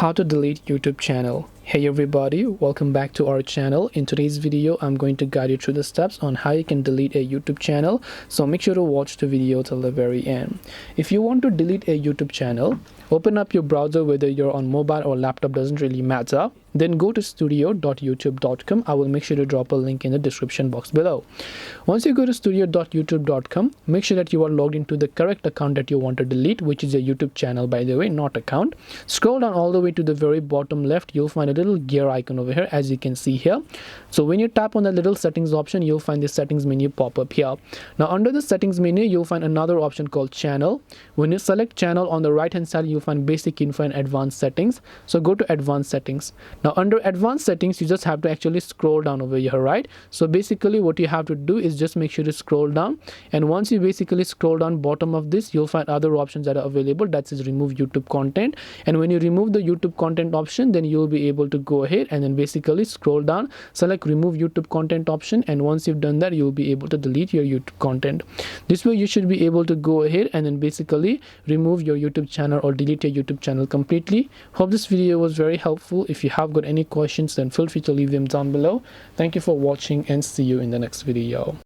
How to delete YouTube channel. Hey everybody, welcome back to our channel. In today's video, I'm going to guide you through the steps on how you can delete a YouTube channel. So make sure to watch the video till the very end. If you want to delete a YouTube channel, open up your browser, whether you're on mobile or laptop, doesn't really matter. Then go to studio.youtube.com. I will make sure to drop a link in the description box below. Once you go to studio.youtube.com, make sure that you are logged into the correct account that you want to delete, which is a YouTube channel, by the way, not account. Scroll down all the way to the very bottom left. You'll find a little gear icon over here, as you can see here. So when you tap on the little settings option, you'll find the settings menu pop up here. Now under the settings menu, you'll find another option called channel. When you select channel, on the right hand side, you'll find basic info and advanced settings. So go to advanced settings. Now under advanced settings, you just have to actually scroll down over here, right? So basically what you have to do is just make sure to scroll down, and once you basically scroll down bottom of this, you'll find other options that are available. That is remove YouTube content. And when you remove the YouTube content option, then you'll be able to go ahead and then basically scroll down, select remove YouTube content option, and once you've done that, you'll be able to delete your YouTube content. This way you should be able to go ahead and then basically remove your YouTube channel or delete your YouTube channel completely. Hope this video was very helpful. If you have got any questions, then feel free to leave them down below. Thank you for watching and see you in the next video.